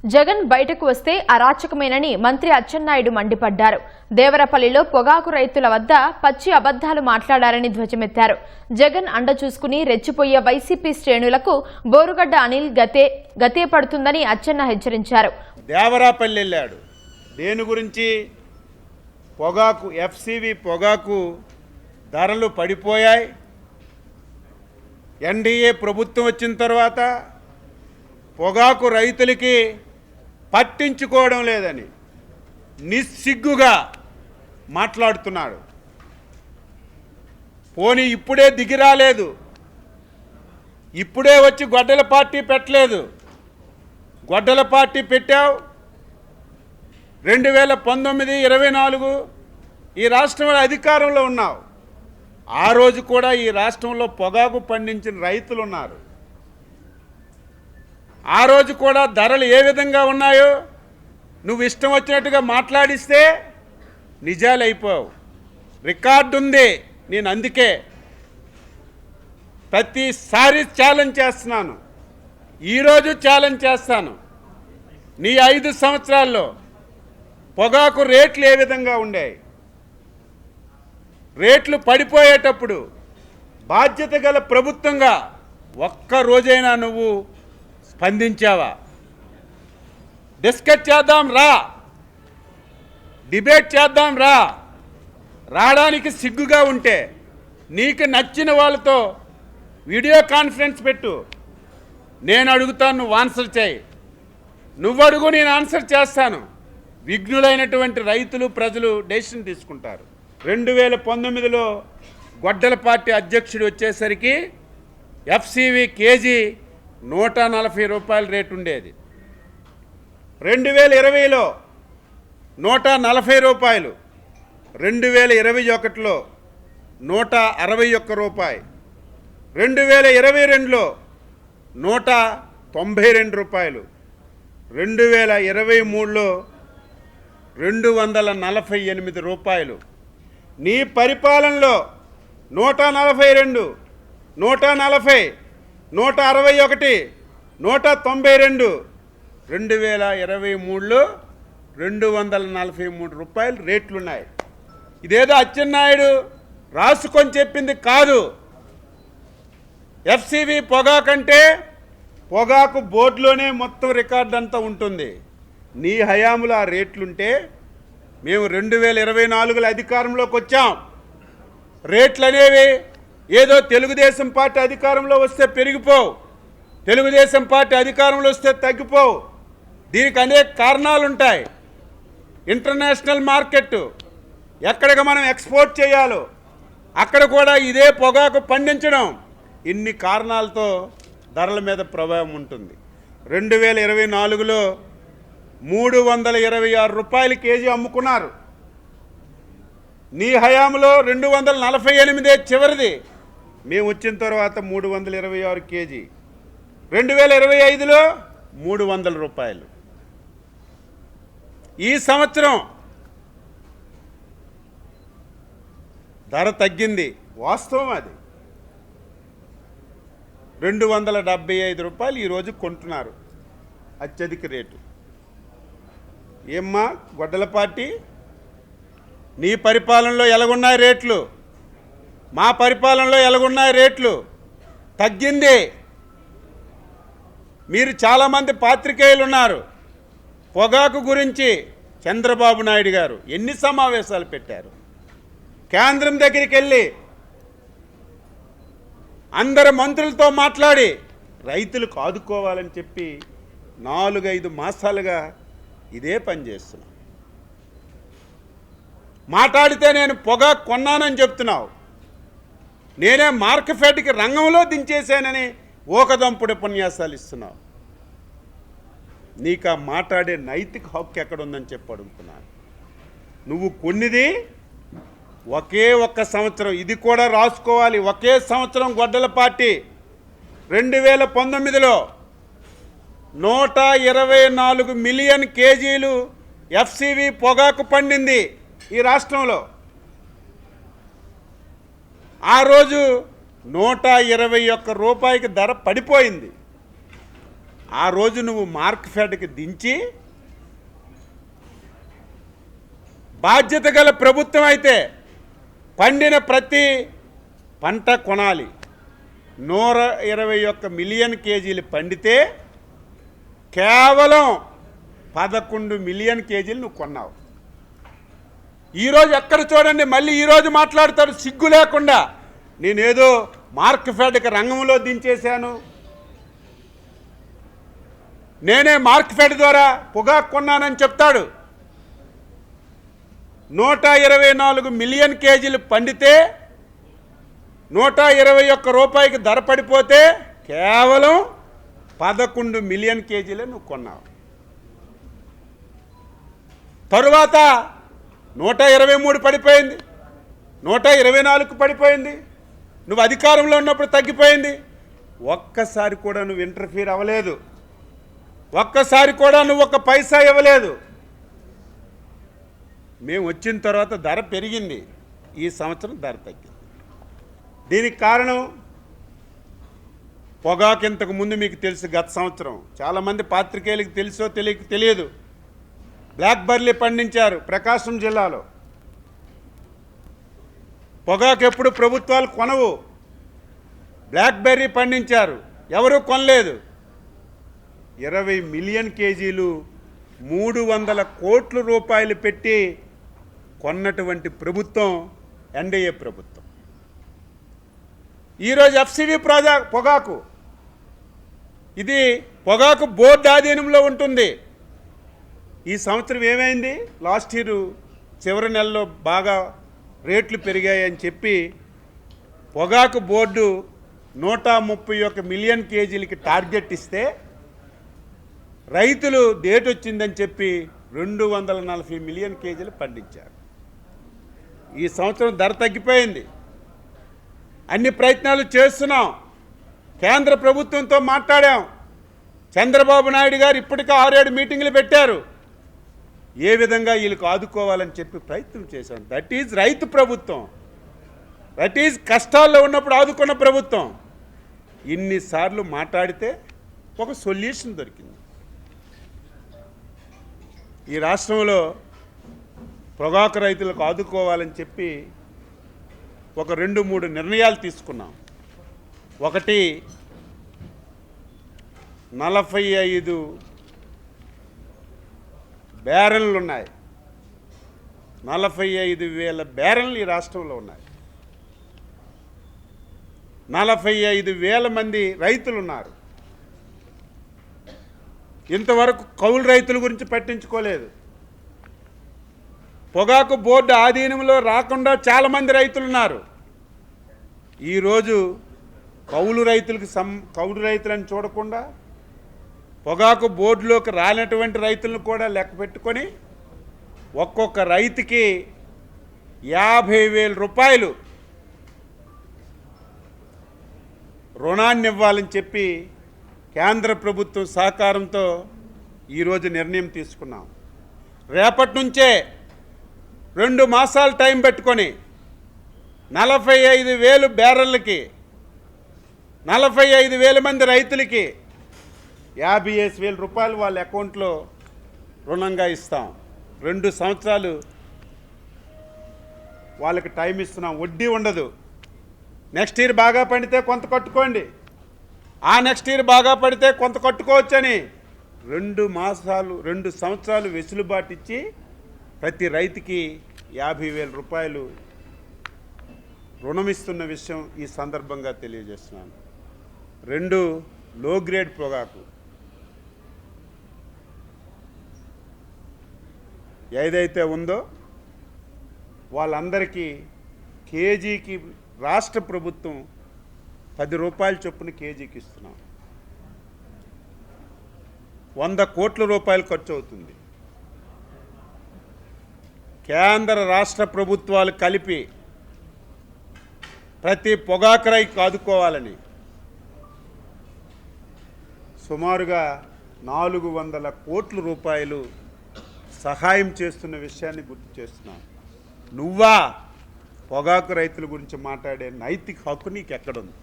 జగన్ బయటకు వస్తే అరాచకమేనని మంత్రి అచ్చెన్నాయుడు మండిపడ్డారు. దేవరపల్లిలో పొగాకు రైతుల వద్ద పచ్చి అబద్దాలు మాట్లాడారని ధ్వజమెత్తారు. జగన్ అండ చూసుకుని రెచ్చిపోయే వైసీపీ శ్రేణులకు బోరుగడ్డ అనిల్ గతే పడుతుందని అచ్చెన్న హెచ్చరించారు. దేవరపల్లి వెళ్ళాడు. దేని గురించి? పొగాకు, ఎఫ్సివి పొగాకు ధరలు పడిపోయాయి. ఎన్డీఏ ప్రభుత్వం వచ్చిన తర్వాత పొగాకు రైతులకి పట్టించుకోవడం లేదని నిస్సిగ్గుగా మాట్లాడుతున్నాడు. పోనీ ఇప్పుడే దిగి రాలేదు, ఇప్పుడే వచ్చి గొడ్డల పార్టీ పెట్టలేదు. గొడ్డల పార్టీ పెట్టావు 2019-24 ఈ రాష్ట్రంలో అధికారంలో ఉన్నావు. ఆ రోజు కూడా ఈ రాష్ట్రంలో పొగాకు పండించిన రైతులు ఉన్నారు. ఆ రోజు కూడా ధరలు ఏ విధంగా ఉన్నాయో నువ్వు ఇష్టం వచ్చినట్టుగా మాట్లాడిస్తే నిజాలు అయిపోవు. రికార్డు ఉంది. నేను అందుకే ప్రతిసారి ఛాలెంజ్ చేస్తున్నాను, ఈరోజు ఛాలెంజ్ చేస్తాను. నీ 5 సంవత్సరాల్లో పొగాకు రేట్లు ఏ విధంగా ఉండేవి? రేట్లు పడిపోయేటప్పుడు బాధ్యత గల ప్రభుత్వంగా ఒక్క రోజైనా నువ్వు స్పందించావా? డిస్కస్ చేద్దాం రా, డిబేట్ చేద్దాం రా. రావడానికి సిగ్గుగా ఉంటే నీకు నచ్చిన వాళ్ళతో వీడియో కాన్ఫరెన్స్ పెట్టు. నేను అడుగుతాను, నువ్వు ఆన్సర్ చేయి. నువ్వు అడుగు, నేను ఆన్సర్ చేస్తాను. విఘ్నులైనటువంటి రైతులు, ప్రజలు డెసిషన్ తీసుకుంటారు. 2019లో గొడ్డల పార్టీ అధ్యక్షుడు వచ్చేసరికి ఎఫ్సివి కేజీ 140 రూపాయల రేటు ఉండేది. 2020లో 140 రూపాయలు, 2021లో 161 రూపాయలు, 2022లో 192 రూపాయలు, 2023లో 248 రూపాయలు. నీ పరిపాలనలో 142, 140, 161, 192, 2023లో 243 రూపాయలు రేట్లున్నాయి. ఇదేదో అచ్చెన్నాయుడు రాసుకొని చెప్పింది కాదు. ఎఫ్సివి పొగాకంటే పొగాకు బోర్డులోనే మొత్తం రికార్డు అంతా ఉంటుంది. నీ హయాంలో ఆ రేట్లుంటే మేము 2024లో అధికారంలోకి వచ్చాం. రేట్లు అనేవి ఏదో తెలుగుదేశం పార్టీ అధికారంలో వస్తే పెరిగిపోవు, తెలుగుదేశం పార్టీ అధికారంలో వస్తే తగ్గిపోవు. దీనికి అనేక కారణాలు ఉంటాయి. ఇంటర్నేషనల్ మార్కెట్, ఎక్కడికి మనం ఎక్స్పోర్ట్ చేయాలో అక్కడ కూడా ఇదే పొగాకు పండించడం, ఇన్ని కారణాలతో ధరల మీద ప్రభావం ఉంటుంది. 2024లో 326 రూపాయల కేజీ అమ్ముకున్నారు. నీ హయాంలో 248 చివరిది. మేము వచ్చిన తర్వాత 326 కేజీ. 2025లో 300 రూపాయలు. ఈ సంవత్సరం ధర తగ్గింది, వాస్తవం అది. 275 రూపాయలు ఈరోజు కొంటున్నారు, అత్యధిక రేటు. ఏమ్మా గొడ్డల పార్టీ, నీ పరిపాలనలో ఎలాగున్నాయి రేట్లు? మా పరిపాలనలో ఎలాగున్నాయి రేట్లు? తగ్గింది. మీరు చాలామంది పాత్రికేయులు ఉన్నారు. పొగాకు గురించి చంద్రబాబు నాయుడు గారు ఎన్ని సమావేశాలు పెట్టారు? కేంద్రం దగ్గరికి వెళ్ళి అందరు మంత్రులతో మాట్లాడి రైతులకు ఆదుకోవాలని చెప్పి 4-5 మాసాలుగా ఇదే పని చేస్తున్నాం. మాట్లాడితే నేను పొగాకు కొన్నానని చెప్తున్నావు. నేనే మార్కెట్కి రంగంలో దించేశానని ఓకదంపుడు ఉపన్యాసాలు ఇస్తున్నావు. నీకు ఆ మాట్లాడే నైతిక హక్కు ఎక్కడుందని చెప్పి అడుగుతున్నాను. నువ్వు కొన్నిది ఒకే ఒక్క సంవత్సరం, ఇది కూడా రాసుకోవాలి. ఒకే సంవత్సరం గొడ్డల పార్టీ 2019లో 124 మిలియన్ కేజీలు ఎఫ్సివి పొగాకు పండింది ఈ రాష్ట్రంలో. ఆ రోజు 121 రూపాయికి ధర పడిపోయింది. ఆ రోజు నువ్వు మార్క్ఫెడ్కి దించి బాధ్యత గల ప్రభుత్వం అయితే పండిన ప్రతి పంట కొనాలి. 121 మిలియన్ కేజీలు పండితే కేవలం 11 మిలియన్ కేజీలు నువ్వు కొన్నావు. ఈరోజు ఎక్కడ చూడండి మళ్ళీ ఈరోజు మాట్లాడతాడు సిగ్గు లేకుండా, నేనేదో మార్క్ఫెడ్కి రంగంలో దించేశాను, నేనే మార్క్ఫెడ్ ద్వారా పొగాకు కొన్నానని చెప్తాడు. 124 మిలియన్ కేజీలు పండితే 121 రూపాయికి ధర పడిపోతే కేవలం 11 మిలియన్ కేజీలే నువ్వు కొన్నావు. తరువాత 123 పడిపోయింది, 124కు పడిపోయింది. నువ్వు అధికారంలో ఉన్నప్పుడు తగ్గిపోయింది. ఒక్కసారి కూడా నువ్వు ఇంటర్ఫీర్ అవ్వలేదు, ఒక్కసారి కూడా నువ్వు ఒక్క పైసా ఇవ్వలేదు. మేము వచ్చిన తర్వాత ధర పెరిగింది, ఈ సంవత్సరం ధర తగ్గింది. దీనికి కారణం పొగాకు. ఇంతకు ముందు మీకు తెలుసు, గత సంవత్సరం చాలామంది పాత్రికేయులకు తెలుసో తెలియదు, బ్లాక్ బర్లీ పండించారు ప్రకాశం జిల్లాలో. పొగాకు ఎప్పుడు ప్రభుత్వాలు కొనవు, బ్లాక్ బెర్రీ పండించారు, ఎవరూ కొనలేదు. 20 మిలియన్ కేజీలు 300 కోట్ల రూపాయలు పెట్టి కొన్నటువంటి ప్రభుత్వం ఎన్డీఏ ప్రభుత్వం. ఈరోజు ఎఫ్సివి పొగాకు, ఇది పొగాకు బోర్డు ఆధీనంలో ఉంటుంది. ఈ సంవత్సరం ఏమైంది, లాస్ట్ ఇయర్ చివరి నెలలో బాగా రేట్లు పెరిగాయని చెప్పి పొగాకు బోర్డు 131 మిలియన్ కేజీలకి టార్గెట్ ఇస్తే రైతులు డేట్ వచ్చిందని చెప్పి 240 మిలియన్ కేజీలు పండించారు. ఈ సంవత్సరం ధర తగ్గిపోయింది. అన్ని ప్రయత్నాలు చేస్తున్నాం, కేంద్ర ప్రభుత్వంతో మాట్లాడాం. చంద్రబాబు నాయుడు గారు ఇప్పటికే 6-7 మీటింగులు పెట్టారు, ఏ విధంగా వీళ్ళకి ఆదుకోవాలని చెప్పి ప్రయత్నం చేశాం. దట్ ఈజ్ రైతు ప్రభుత్వం, దట్ ఈజ్ కష్టాల్లో ఉన్నప్పుడు ఆదుకున్న ప్రభుత్వం. ఇన్నిసార్లు మాట్లాడితే ఒక సొల్యూషన్ దొరికింది. ఈ రాష్ట్రంలో పొగాకు రైతులకు ఆదుకోవాలని చెప్పి ఒక 2-3 నిర్ణయాలు తీసుకున్నాం. ఒకటి, 45 బ్యారెన్లు ఉన్నాయి, 45,000 బ్యారెన్లు ఈ రాష్ట్రంలో ఉన్నాయి. 45,000 మంది రైతులు ఉన్నారు. ఇంతవరకు కౌలు రైతుల గురించి పట్టించుకోలేదు. పొగాకు బోర్డు ఆధీనంలో రాకుండా చాలామంది రైతులు ఉన్నారు. ఈరోజు కౌలు రైతులని చూడకుండా పొగాకు బోర్డులోకి రానటువంటి రైతులను కూడా లెక్క పెట్టుకొని ఒక్కొక్క రైతుకి 50,000 రూపాయలు రుణాన్ని ఇవ్వాలని చెప్పి కేంద్ర ప్రభుత్వం సహకారంతో ఈరోజు నిర్ణయం తీసుకున్నాం. రేపటి నుంచే 2 మాసాలు టైం పెట్టుకొని 45,000 బ్యారెన్లకి 45,000 మంది రైతులకి 50,000 రూపాయలు వాళ్ళ అకౌంట్లో రుణంగా ఇస్తాం. 2 సంవత్సరాలు వాళ్ళకి టైం ఇస్తున్నాం, వడ్డీ ఉండదు. నెక్స్ట్ ఇయర్ బాగా పండితే కొంత కట్టుకోండి, ఆ నెక్స్ట్ ఇయర్ బాగా పడితే కొంత కట్టుకోవచ్చని 2 సంవత్సరాలు వెసులుబాటు ఇచ్చి ప్రతి రైతుకి 50,000 రూపాయలు రుణం ఇస్తున్న విషయం ఈ సందర్భంగా తెలియజేస్తున్నాను. 2, లో గ్రేడ్ పొగాకు ఏదైతే ఉందో వాళ్ళందరికీ కేజీకి రాష్ట్ర ప్రభుత్వం 10 రూపాయల చొప్పున కేజీకి ఇస్తున్నాం. 100 కోట్ల రూపాయలు ఖర్చు అవుతుంది. కేంద్ర రాష్ట్ర ప్రభుత్వాలు కలిపి ప్రతి పొగాకు రైతుకు ఆదుకోవాలని సుమారుగా 400 కోట్ల రూపాయలు సహాయం చేస్తున్న విషయాన్ని గుర్తు చేస్తున్నాను. నువ్వా పొగాకు రైతుల గురించి మాట్లాడే నైతిక హక్కు నీకు ఎక్కడుంది?